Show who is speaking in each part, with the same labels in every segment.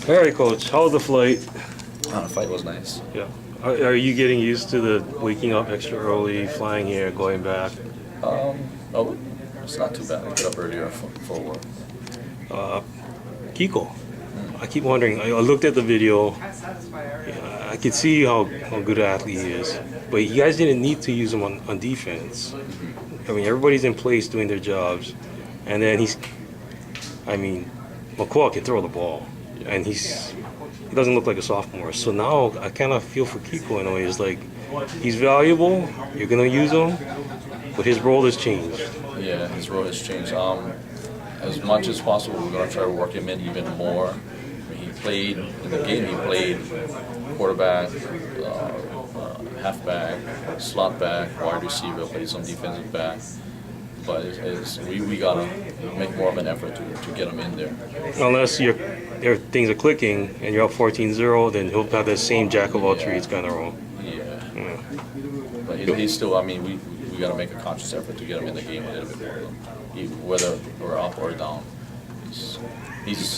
Speaker 1: All right, Coach. How was the flight?
Speaker 2: The fight was nice.
Speaker 1: Yeah. Are you getting used to the waking up extra early, flying here, going back?
Speaker 2: Oh, it's not too bad. I get up earlier for work.
Speaker 1: Kiko, I keep wondering. I looked at the video. Yeah, I could see how good an athlete he is, but you guys didn't need to use him on defense. I mean, everybody's in place doing their jobs, and then McCaw can throw the ball, and he doesn't look like a sophomore. So now I kind of feel for Kiko in a way. It's like he's valuable. You're gonna use him, but his role has changed.
Speaker 2: Yeah, his role has changed. As much as possible, we're going to try to work him in even more. I mean, he played in the game. He played quarterback, halfback, slot back, wide receiver. Played some defensive back. But we gotta make more of an effort to get him in there.
Speaker 1: Unless things are clicking and you're up 14-0, then he'll have that same jack of all trades kind of role.
Speaker 2: Yeah. But he's still. I mean, we got to make a conscious effort to get him in the game a little bit more. Whether we're up or down, he's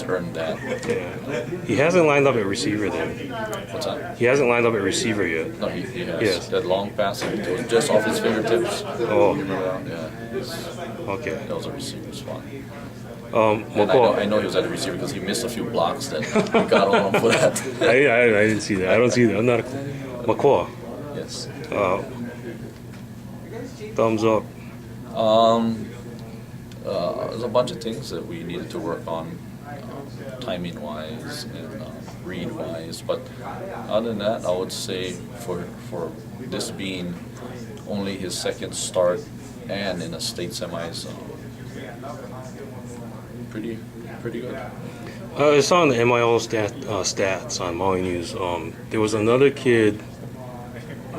Speaker 2: earned that.
Speaker 1: Yeah. He hasn't lined up at receiver then.
Speaker 2: What's that?
Speaker 1: He hasn't lined up at receiver yet.
Speaker 2: No, he has.
Speaker 1: Yes.
Speaker 2: That long pass, it was just off his fingertips.
Speaker 1: Oh.
Speaker 2: You remember that? Yeah.
Speaker 1: Okay.
Speaker 2: That was a receiver spot.
Speaker 1: And
Speaker 2: I know he was at the receiver because he missed a few blocks that we got on him for that.
Speaker 1: I didn't see that. I don't see that. I'm not McCaw.
Speaker 2: Yes.
Speaker 1: Thumbs up.
Speaker 2: There's a bunch of things that we needed to work on, timing-wise and read-wise. But other than that, I would say for this being only his second start and in a state semis, pretty good.
Speaker 1: I saw on the MIL stats on Maui News. There was another kid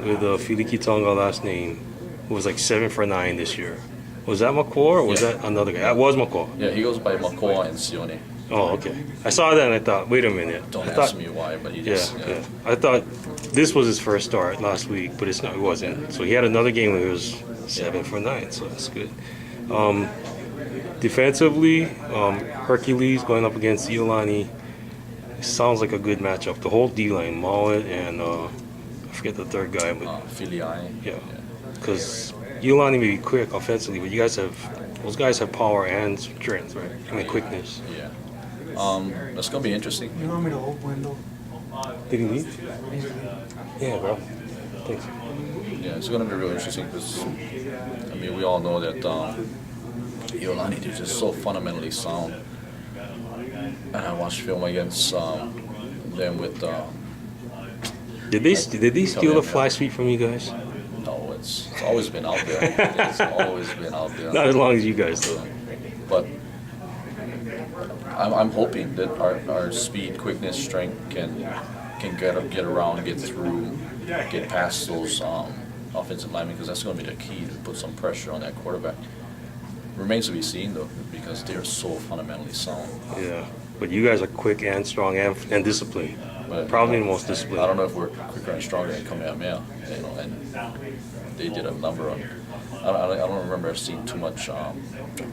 Speaker 1: with a Filiki Tonga last name who was like 7 for 9 this year. Was that McCaw or was that another guy? That was McCaw.
Speaker 2: Yeah, he goes by McCaw and Sione.
Speaker 1: Oh, okay. I saw that and I thought, wait a minute.
Speaker 2: Don't ask me why, but he just...
Speaker 1: Yeah. I thought this was his first start last week, but it wasn't. So he had another game where he was 7 for 9, so that's good. Defensively, Hercules going up against Iolani. Sounds like a good matchup. The whole D-line, Mullet and I forget the third guy. But
Speaker 2: Filiai.
Speaker 1: Yeah. Because Iolani may be quick offensively, but those guys have power and strength, right? I mean, quickness.
Speaker 2: Yeah. That's going to be interesting.
Speaker 3: You want me to open window?
Speaker 1: Did he leave? Yeah, bro. Thanks.
Speaker 2: Yeah, it's going to be really interesting because, I mean, we all know that Iolani is just so fundamentally sound. And I watched film against them with...
Speaker 1: Did they steal the fly sweep from you guys?
Speaker 2: No, it's always been out there. It's always been out there.
Speaker 1: Not as long as you guys do.
Speaker 2: But I'm hoping that our speed, quickness, strength can get around, get through, get past those offensive linemen, because that's going to be the key to put some pressure on that quarterback. Remains to be seen though, because they're so fundamentally sound.
Speaker 1: Yeah, but you guys are quick and strong and disciplined.
Speaker 2: But,
Speaker 1: probably the most disciplined.
Speaker 2: I don't know if we're quicker and stronger than Kamehameha, and they did a number on. I don't remember seeing too much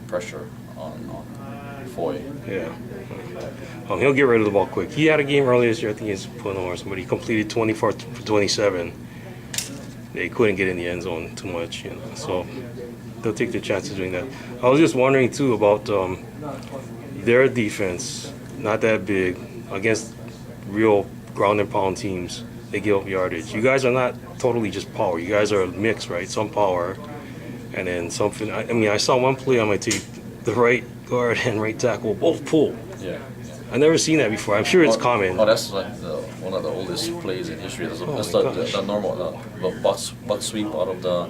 Speaker 2: pressure on Foy.
Speaker 1: Yeah. He'll get rid of the ball quick. He had a game earlier this year, I think he's putting on somebody. He completed 24 for 27. They couldn't get in the end zone too much, so they'll take their chances doing that. I was just wondering too about their defense, not that big, against real ground and pound teams. They give up yardage. You guys are not totally just power. You guys are a mix, right? Some power, and then something. I mean, I saw one play on my tape. The right guard and right tackle both pull.
Speaker 2: Yeah.
Speaker 1: I've never seen that before. I'm sure it's common.
Speaker 2: Oh, that's like one of the oldest plays in history. That's the normal buck sweep out of the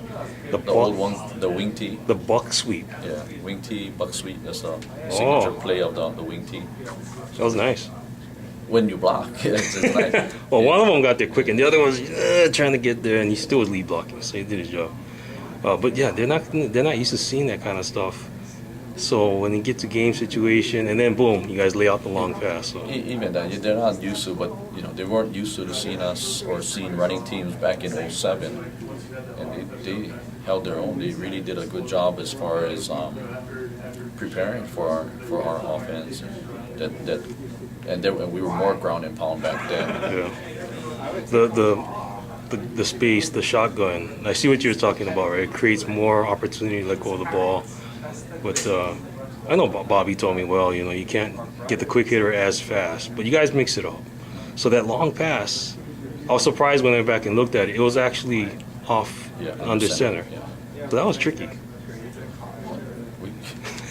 Speaker 2: old one, the wing tee.
Speaker 1: The buck sweep.
Speaker 2: Yeah, wing tee, buck sweep. That's the signature play of the wing tee.
Speaker 1: That was nice.
Speaker 2: When you block, it's nice.
Speaker 1: Well, one of them got there quick, and the other was trying to get there, and he still was lead blocking, so he did his job. But yeah, they're not used to seeing that kind of stuff. So when you get to game situation, and then boom, you guys lay out the long pass. So.
Speaker 2: Even that, they're not used to, but they weren't used to seeing us or seeing running teams back in 07, and they held their own. They really did a good job as far as preparing for our offense. That and we were more ground and pound back then.
Speaker 1: Yeah. The space, the shotgun. I see what you're talking about, right? It creates more opportunity to let go of the ball. But I know Bobby told me, well, you can't get the quick hitter as fast, but you guys mix it up. So that long pass, I was surprised when I went back and looked at it. It was actually off under center.
Speaker 2: Yeah.
Speaker 1: So that was tricky.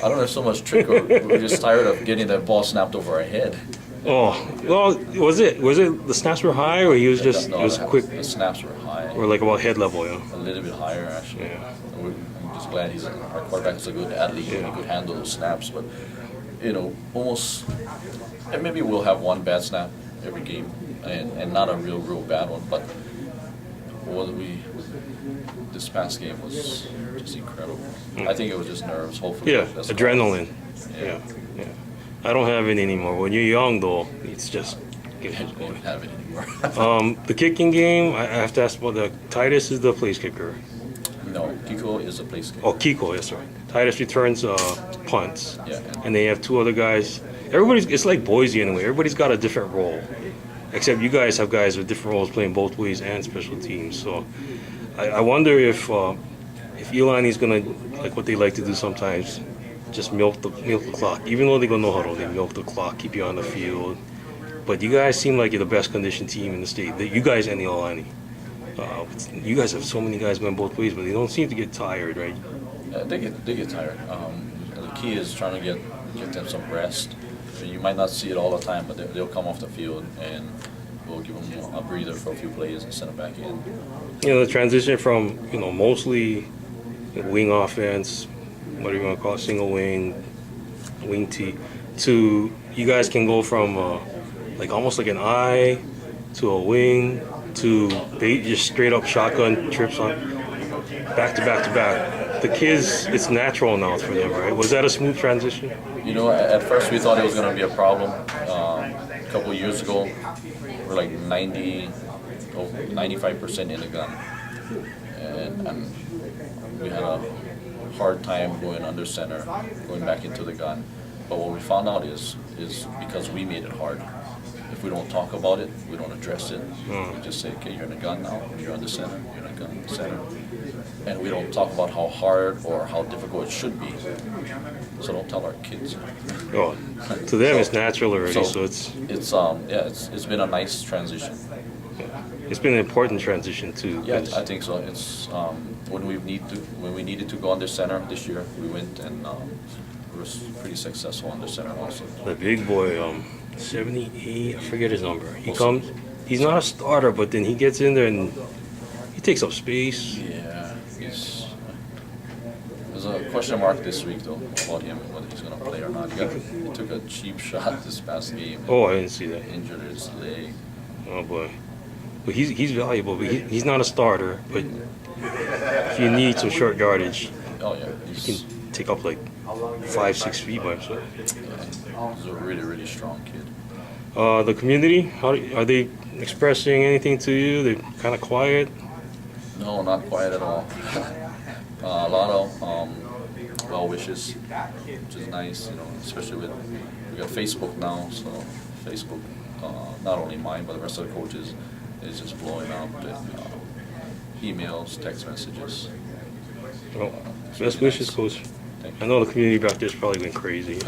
Speaker 2: I don't know if so much trick, or we're just tired of getting that ball snapped over our head.
Speaker 1: Oh, well, was it the snaps were high, or he was just
Speaker 2: No,
Speaker 1: it was quick,
Speaker 2: The snaps were high.
Speaker 1: or like about head level, yeah?
Speaker 2: A little bit higher, actually.
Speaker 1: Yeah.
Speaker 2: I'm just glad our quarterback is a good athlete and he could handle those snaps. But, almost, and maybe we'll have one bad snap every game and not a real bad one. But this past game was just incredible. I think it was just nerves, hopefully.
Speaker 1: Yeah,
Speaker 2: that's
Speaker 1: adrenaline.
Speaker 2: Yeah.
Speaker 1: Yeah. I don't have it anymore. When you're young, though, it's just
Speaker 2: I don't even have it anymore.
Speaker 1: the kicking game. I have to ask about the Titus is the place kicker.
Speaker 2: No, Kiko is a place kicker.
Speaker 1: Oh, Kiko, yes, right. Titus returns punts.
Speaker 2: Yeah.
Speaker 1: And they have two other guys. It's like Boise anyway. Everybody's got a different role, except you guys have guys with different roles playing both ways and special teams. So I wonder if Iolani's gonna, like what they like to do sometimes, just milk the clock. Even though they go no huddle, they milk the clock, keep you on the field. But you guys seem like you're the best conditioned team in the state. You guys and the Iolani. You guys have so many guys going both ways, but they don't seem to get tired, right?
Speaker 2: They get tired. The key is trying to get them some rest. You might not see it all the time, but they'll come off the field and we'll give them a breather for a few plays and send them back in.
Speaker 1: The transition from mostly wing offense, what do you want to call it, single wing T, to you guys can go from like almost like an I to a wing to just straight up shotgun trips on back to back to back. The kids, it's natural now for them, right? Was that a smooth transition?
Speaker 2: At first we thought it was going to be a problem. A couple of years ago, we're like 95% in the gun, and we had a hard time going under center, going back into the gun. But what we found out is because we made it hard. If we don't talk about it, we don't address it. We just say, okay, you're in the gun now, you're under center, you're in the gun center. And we don't talk about how hard or how difficult it should be. So don't tell our kids.
Speaker 1: Oh, to them it's natural already, so it's
Speaker 2: been a nice transition.
Speaker 1: It's been an important transition too.
Speaker 2: Yeah, I think so. It's when we needed to go under center this year, we went and we were pretty successful under center also.
Speaker 1: The big boy, 78, I forget his number. He's not a starter, but then he gets in there and he takes up space.
Speaker 2: Yeah, there's a question mark this week though about him, whether he's going to play or not. He took a cheap shot this past game.
Speaker 1: Oh, I didn't see that.
Speaker 2: Injured his leg.
Speaker 1: Oh boy. But he's valuable, but he's not a starter. But if you need some short yardage, he can take up like 5-6 feet by himself.
Speaker 2: Yeah, he's a really strong kid.
Speaker 1: The community, are they expressing anything to you? They're kind of quiet.
Speaker 2: No, not quiet at all. A lot of well wishes, which is nice, especially we got Facebook now, so Facebook, not only mine but the rest of the coaches, is just blowing up with emails, text messages.
Speaker 1: Well, best wishes, Coach. I know the community back there's probably been crazy.